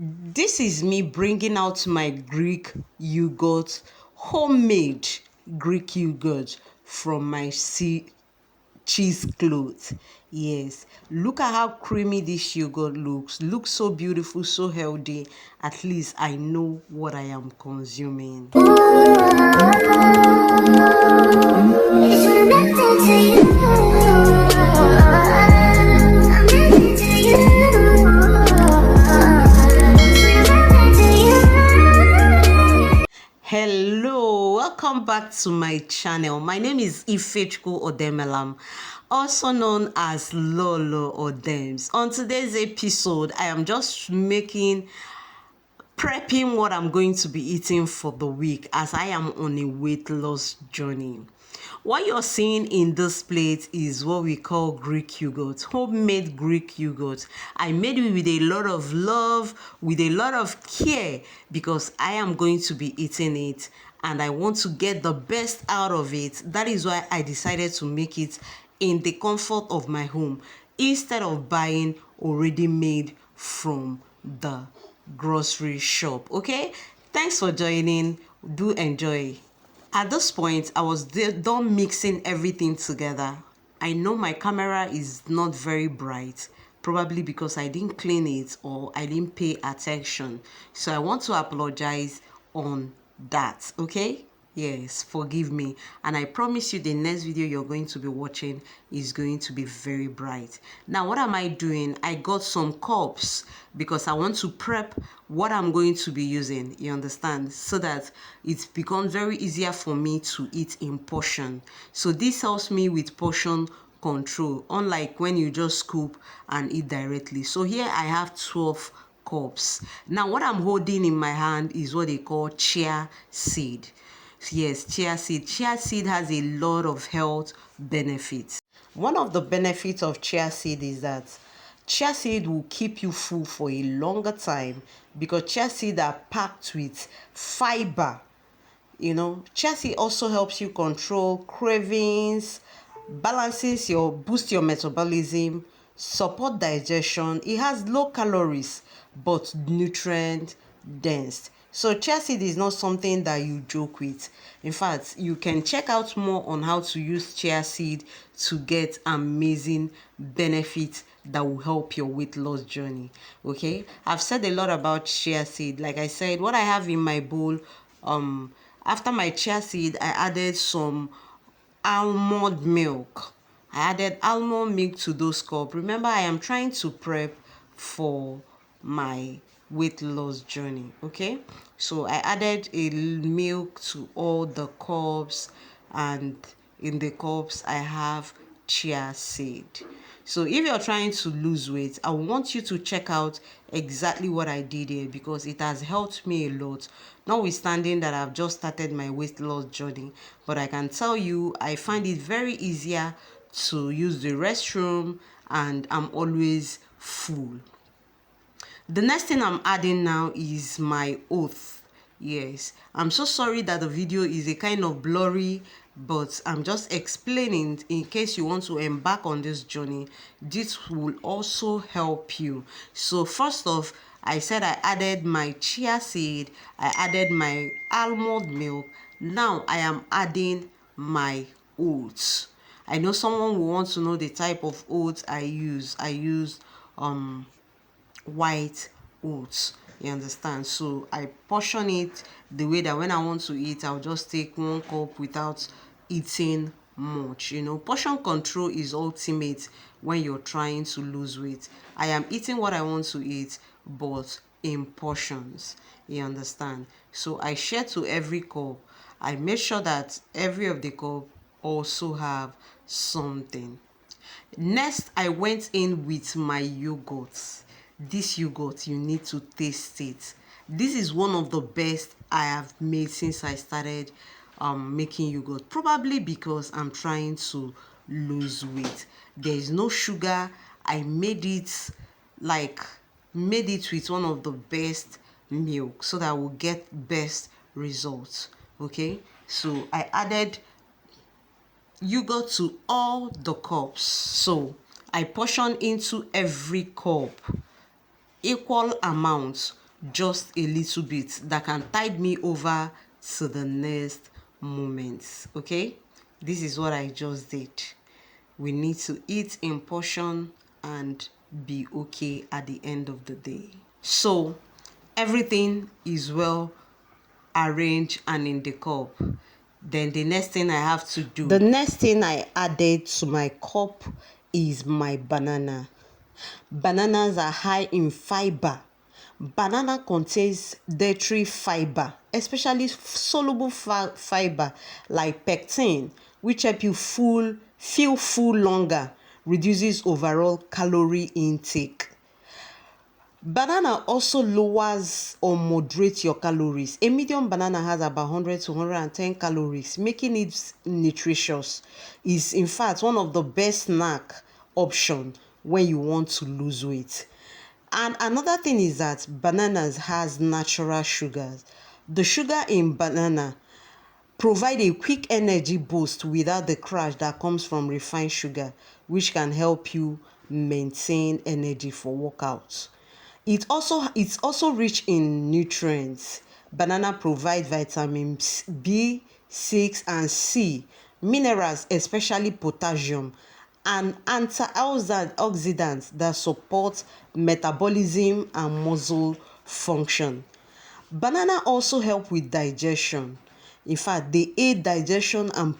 This is me bringing out my Greek yogurt, homemade Greek yogurt from my cheese cloth. Yes, look at how creamy this yogurt looks. Looks so beautiful, so healthy. At least I know what I am consuming. Hello, welcome back to my channel. My name is Ifechukwu Odemelam, also known as Lolo Odems. On today's episode, I am just prepping what I'm going to be eating for the week as I am on a weight loss journey. What you're seeing in this plate is what we call Greek yogurt, homemade Greek yogurt. I made it with a lot of love, with a lot of care, because I am going to be eating it and I want to get the best out of it. That is why I decided to make it in the comfort of my home instead of buying already made from the grocery shop. Okay, thanks for joining. Do enjoy. At this point, I was done mixing everything together. I know my camera is not very bright, probably because I didn't clean it or I didn't pay attention. So I want to apologize on that, okay? Yes, forgive me. And I promise you the next video you're going to be watching is going to be very bright. Now, what am I doing? I got some cups because I want to prep what I'm going to be using, you understand? So that it becomes very easier for me to eat in portion. So this helps me with portion control, unlike when you just scoop and eat directly. So here I have 12 cups. Now, what I'm holding in my hand is what they call chia seed. Yes, chia seed. Chia seed has a lot of health benefits. One of the benefits of chia seed is that chia seed will keep you full for a longer time because chia seed are packed with fiber. Chia seed also helps you control cravings, boost your metabolism, support digestion. It has low calories but nutrient dense. So chia seed is not something that you joke with. In fact, you can check out more on how to use chia seed to get amazing benefits that will help your weight loss journey. Okay, I've said a lot about chia seed. Like I said, what I have in my bowl, after my chia seed, I added some almond milk. I added almond milk to those cups. Remember, I am trying to prep for my weight loss journey. Okay, so I added a milk to all the cups, and in the cups I have chia seed. So if you're trying to lose weight, I want you to check out exactly what I did here because it has helped me a lot. Notwithstanding that I've just started my weight loss journey, but I can tell you I find it very easier to use the restroom and I'm always full. The next thing I'm adding now is my oath. Yes, I'm so sorry that the video is a kind of blurry, but I'm just explaining in case you want to embark on this journey. This will also help you. So first off, I said I added my chia seed, I added my almond milk. Now I am adding my oats. I know someone will want to know the type of oats I use. I use white oats, you understand? So I portion it the way that when I want to eat, I'll just take 1 cup without eating much. Portion control is ultimate when you're trying to lose weight. I am eating what I want to eat, but in portions, you understand? So I share to every cup. I make sure that every of the cup also have something. Next, I went in with my yogurt. This yogurt, you need to taste it. This is one of the best I have made since I started making yogurt. Probably because I'm trying to lose weight. There is no sugar. I made it with one of the best milk so that I will get best results. Okay, so I added yogurt to all the cups. So I portion into every cup equal amounts just a little bit that can tide me over to the next moment. Okay, this is what I just did. We need to eat in portion and be okay at the end of the day. So everything is well arranged and in the cup. Then the next thing I have to do, the next thing I added to my cup is my banana. Bananas are high in fiber. Banana contains dietary fiber, especially soluble fiber like pectin, which help you feel full longer, reduces overall calorie intake. Banana also lowers or moderates your calories. A medium banana has about 100 to 110 calories, making it nutritious. Is in fact one of the best snack option when you want to lose weight. And another thing is that bananas has natural sugars. The sugar in banana provide a quick energy boost without the crash that comes from refined sugar, which can help you maintain energy for workouts. It's also rich in nutrients. Banana provide vitamins B, 6 and C, minerals especially potassium, and antioxidants that support metabolism and muscle function. Banana also help with digestion. In fact, they aid digestion and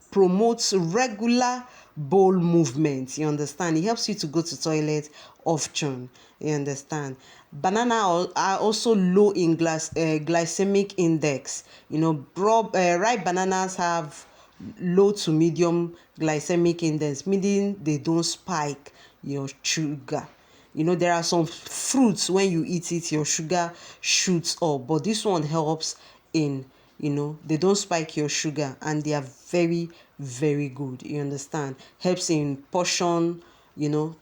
promotes regular bowel movement. You understand? It helps you to go to toilet often. You understand? Banana are also low in glycemic index. Ripe bananas have low to medium glycemic index, meaning they don't spike your sugar. There are some fruits when you eat it, your sugar shoots up, but this one helps in, they don't spike your sugar, and they are very, very good. You understand? Helps in portion,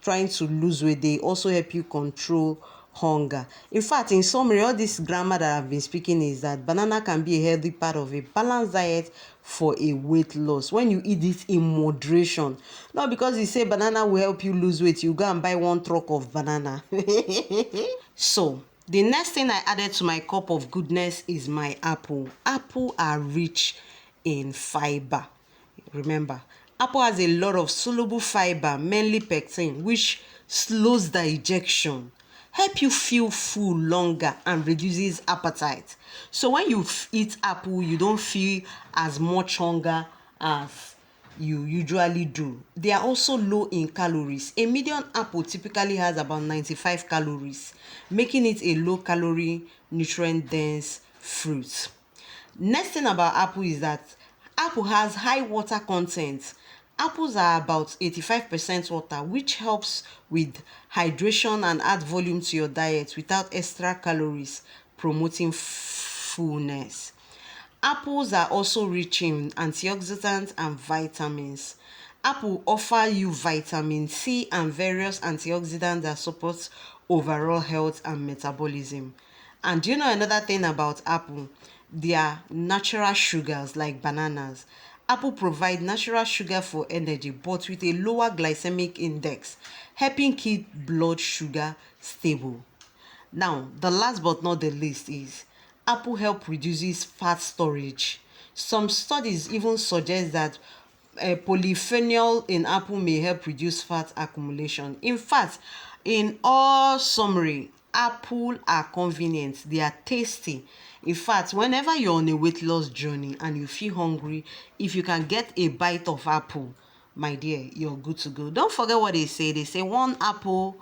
trying to lose weight. They also help you control hunger. In fact, in summary, all this grammar that I've been speaking is that banana can be a healthy part of a balanced diet for a weight loss when you eat it in moderation. Not because you say banana will help you lose weight, you go and buy one truck of banana. So the next thing I added to my cup of goodness is my apple. Apple are rich in fiber. Remember, apple has a lot of soluble fiber, mainly pectin, which slows digestion, help you feel full longer, and reduces appetite. So when you eat apple, you don't feel as much hunger as you usually do. They are also low in calories. A medium apple typically has about 95 calories, making it a low calorie, nutrient dense fruit. Next thing about apple is that apple has high water content. Apples are about 85% water, which helps with hydration and add volume to your diet without extra calories, promoting fullness. Apples are also rich in antioxidants and vitamins. Apple offer you vitamin C and various antioxidants that support overall health and metabolism. And do you know another thing about apple? They are natural sugars like bananas. Apple provide natural sugar for energy, but with a lower glycemic index, helping keep blood sugar stable. Now, the last but not the least is apple help reduces fat storage. Some studies even suggest that polyphenol in apple may help reduce fat accumulation. In fact, in all summary, apple are convenient, they are tasty. In fact, whenever you're on a weight loss journey and you feel hungry, if you can get a bite of apple, my dear, you're good to go. Don't forget what they say. They say one apple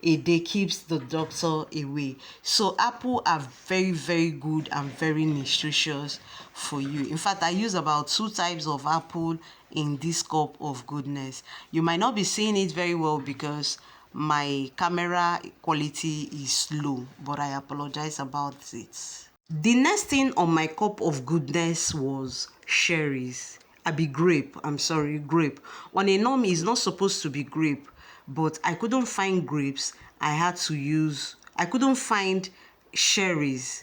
a day keeps the doctor away. So apple are very, very good and very nutritious for you. In fact, I use about 2 types of apple in this cup of goodness. You might not be seeing it very well because my camera quality is low, but I apologize about it. The next thing on my cup of goodness was cherries. Grape. I'm sorry, grape. On a norm, it's not supposed to be grape, but I couldn't find grapes. I couldn't find cherries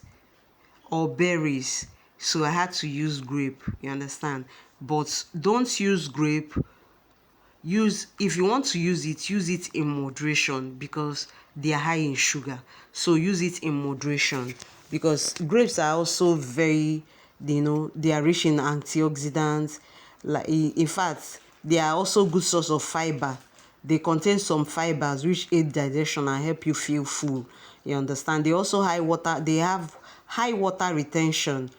or berries, so I had to use grape. You understand? But don't use grape. If you want to use it in moderation, because they are high in sugar. So use it in moderation, because grapes are also very, they are rich in antioxidants. Like in fact, they are also good source of fiber. They contain some fibers which aid digestion and help you feel full. You understand? They also they have high water retention.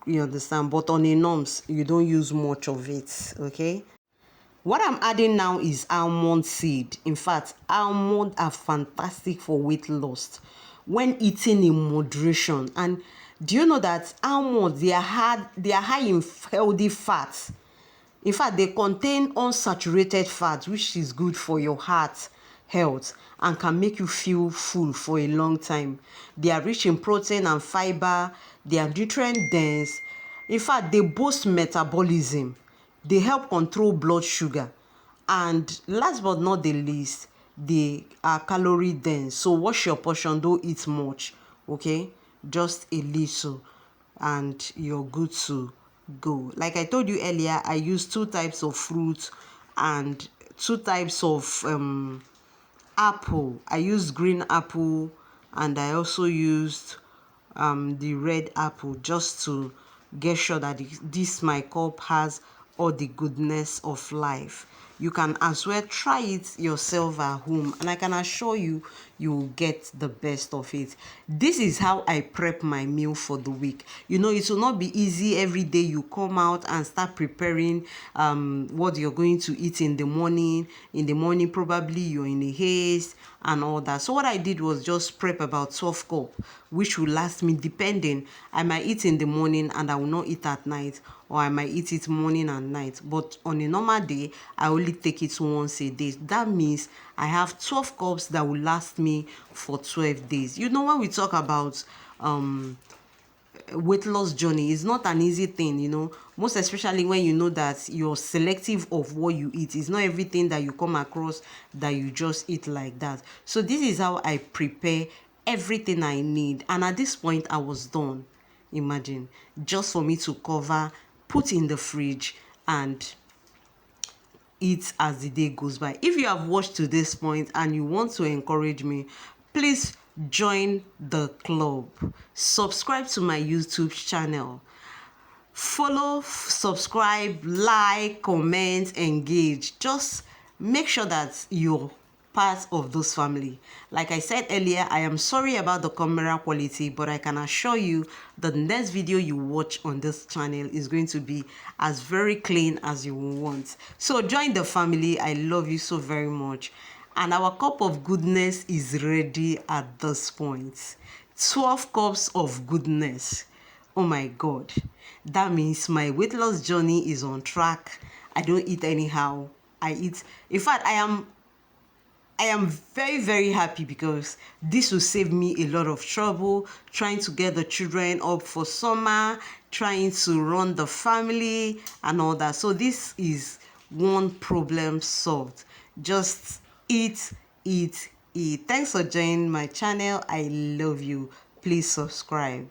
You understand? But on a norms, you don't use much of it. Okay. What I'm adding now is almond seed. In fact, almonds are fantastic for weight loss when eaten in moderation. And do you know that almonds, they are high in healthy fats. In fact, they contain unsaturated fats, which is good for your heart health and can make you feel full for a long time. They are rich in protein and fiber. They are nutrient dense. In fact, they boost metabolism. They help control blood sugar. And last but not the least, they are calorie dense. So watch your portion. Don't eat much. Okay? Just a little. And you're good to go. Like I told you earlier, I use 2 types of fruits and 2 types of apple. I used green apple and I also used the red apple, just to get sure that this my cup has all the goodness of life. You can as well try it yourself at home, and I can assure you, you will get the best of it. This is how I prep my meal for the week. It will not be easy every day. You come out and start preparing what you're going to eat in the morning. In the morning, probably you're in a haste and all that. So what I did was just prep about 12 cup, which will last me, depending. I might eat in the morning and I will not eat at night, or I might eat it morning and night. But on a normal day, I only take it once a day. That means I have 12 cups that will last me for 12 days. When we talk about weight loss journey, is not an easy thing, most especially when you know that you're selective of what you eat. It's not everything that you come across that you just eat like that. So this is how I prepare everything I need, and at this point I was done. Imagine, just for me to cover, put in the fridge, and eat as the day goes by. If you have watched to this point and you want to encourage me, please join the club. Subscribe to my YouTube channel. Follow, subscribe, like, comment, engage. Just make sure that you're part of this family. Like I said earlier, I am sorry about the camera quality, but I can assure you the next video you watch on this channel is going to be as very clean as you want. So join the family. I love you so very much. And our cup of goodness is ready at this point. 12 cups of goodness. Oh my God. That means my weight loss journey is on track. I don't eat anyhow. I eat. In fact, I am very, very happy, because this will save me a lot of trouble trying to get the children up for summer, trying to run the family and all that. So this is one problem solved. Just eat, eat, eat. Thanks for joining my channel. I love you. Please subscribe.